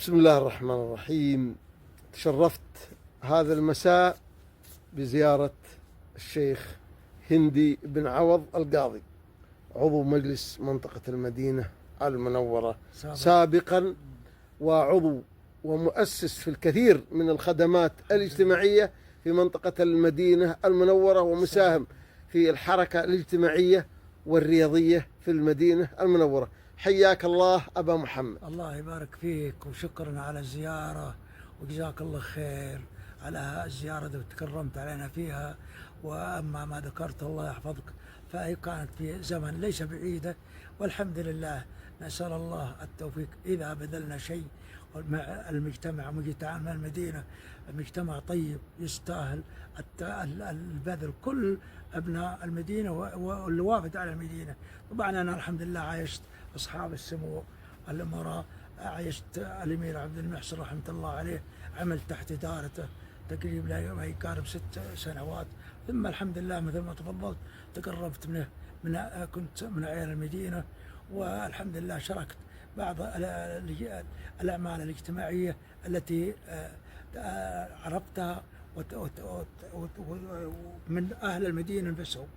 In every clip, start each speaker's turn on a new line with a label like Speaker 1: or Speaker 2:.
Speaker 1: بسم الله الرحمن الرحيم. تشرفت هذا المساء بزيارة الشيخ هندي بن عوض القاضي، عضو مجلس منطقة المدينة المنورة سابقا، وعضو ومؤسس في الكثير من الخدمات الاجتماعية في منطقة المدينة المنورة، ومساهم في الحركة الاجتماعية والرياضية في المدينة المنورة. حياك الله أبا محمد.
Speaker 2: الله يبارك فيك، وشكرا على الزيارة، وجزاك الله خير على الزيارة اللي تكرمت علينا فيها. وأما ما ذكرت الله يحفظك فهي كانت في زمن ليس بعيدة، والحمد لله. نسأل الله التوفيق. إذا بذلنا شيء المجتمع مجتمع المدينة مجتمع طيب يستاهل البذل، كل أبناء المدينة واللي وافد على المدينة. طبعا أنا الحمد لله عايشت أصحاب السمو الأمراء، عايشت الأمير عبد المحسن رحمة الله عليه، عمل تحت إدارته تقريبا ما يقارب 6 سنوات. ثم الحمد لله مثل ما تفضلت تقربت كنت من عيال المدينة، والحمد لله شاركت بعض الأعمال الاجتماعية التي عرفتها من أهل المدينة نفسهم.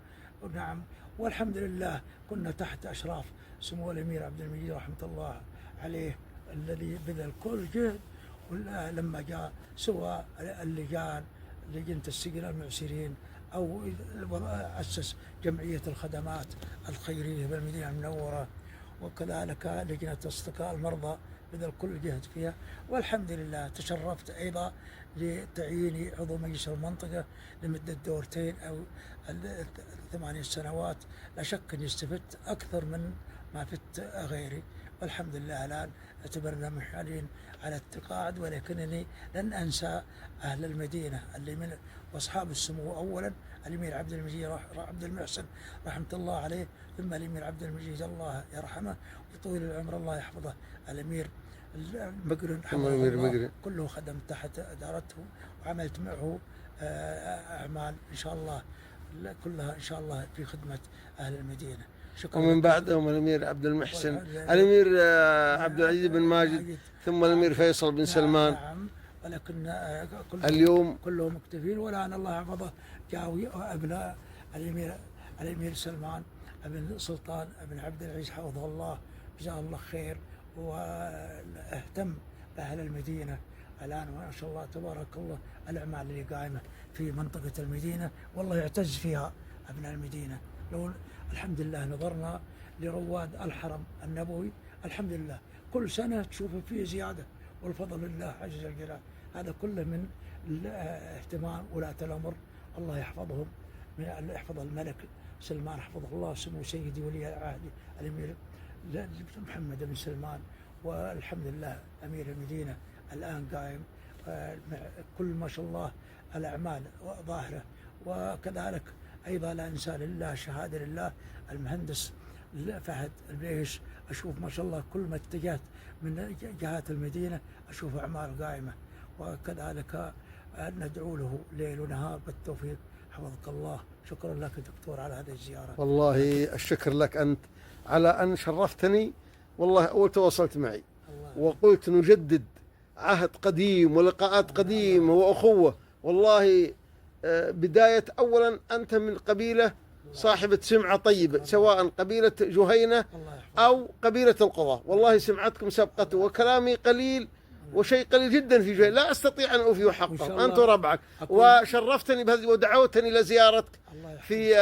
Speaker 2: نعم، والحمد لله كنا تحت أشراف سمو الأمير عبد المجيد رحمة الله عليه، الذي بذل كل جهد. لما جاء سواء لجنة السجن المعسرين، أو أسس جمعية الخدمات الخيرية بالمدينة المنورة، وكذلك لجنة أصدقاء المرضى، بذل كل جهد فيها. والحمد لله تشرفت أيضا لتعييني عضو مجلس المنطقة لمدة دورتين أو 8 سنوات. لا شك أني استفدت أكثر من ما فدت غيري، والحمد لله الآن اعتبرنا محالين على التقاعد، ولكنني لن أنسى أهل المدينة اللي من وأصحاب السمو. أولا الأمير عبد المجيد عبد المحسن رحمة الله عليه، ثم الأمير عبد المجيد الله يرحمه ويطول العمر الله يحفظه، الأمير المقرن حفظه الله، كله خدم تحت إدارته وعملت معه أعمال إن شاء الله كلها إن شاء الله في خدمة أهل المدينة. شكرا.
Speaker 1: ومن بعدهم الأمير عبد المحسن، الأمير عبد العزيز بن ماجد، ثم الأمير فيصل بن سلمان.
Speaker 2: نعم، ولكن
Speaker 1: اليوم
Speaker 2: كلهم مكتفين. والآن الله يحفظه جاءوا أبناء الأمير سلمان ابن سلطان ابن عبد العزيز حفظه الله، جزاه الله خير، واهتم بأهل المدينة. الآن ما شاء الله تبارك الله الأعمال اللي قائمة في منطقة المدينة والله يعتز فيها أبناء المدينة. لو الحمد لله نظرنا لرواد الحرم النبوي، الحمد لله كل سنة تشوف فيه زيادة، والفضل لله عز وجل. هذا كله من اهتمام ولاة الأمر، الله يحفظهم، يحفظ الملك سلمان حفظه الله، سمو سيدي ولي العهد الأمير محمد بن سلمان. والحمد لله أمير المدينة الآن قائم كل ما شاء الله الأعمال ظاهرة. وكذلك أيضا لا إنسان لله شهادة لله المهندس فهد البيش، أشوف ما شاء الله كل ما اتجهت من جهات المدينة أشوف أعمال قائمة. وكذلك ندعو له ليل ونهار بالتوفيق، حفظك الله. شكرا لك دكتور على هذه الزيارة.
Speaker 1: والله الشكر لك أنت على أن شرفتني. والله أول تواصلت معي وقلت نجدد عهد قديم ولقاءات قديمة وأخوة. والله بداية أولا أنت من قبيلة صاحبة سمعة طيبة، سواء قبيلة جهينة أو قبيلة القضاة. والله سمعتكم سبقت، وكلامي قليل وشيء قليل جدا في جهة لا أستطيع أن أوفي حقه، أنت وربعك. وشرفتني بهذه ودعوتني لزيارتك في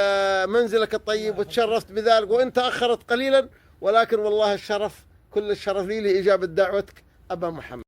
Speaker 1: منزلك الطيب، وتشرفت بذلك، وإن تأخرت قليلا، ولكن والله الشرف كل الشرف لي لإجابة دعوتك أبا محمد.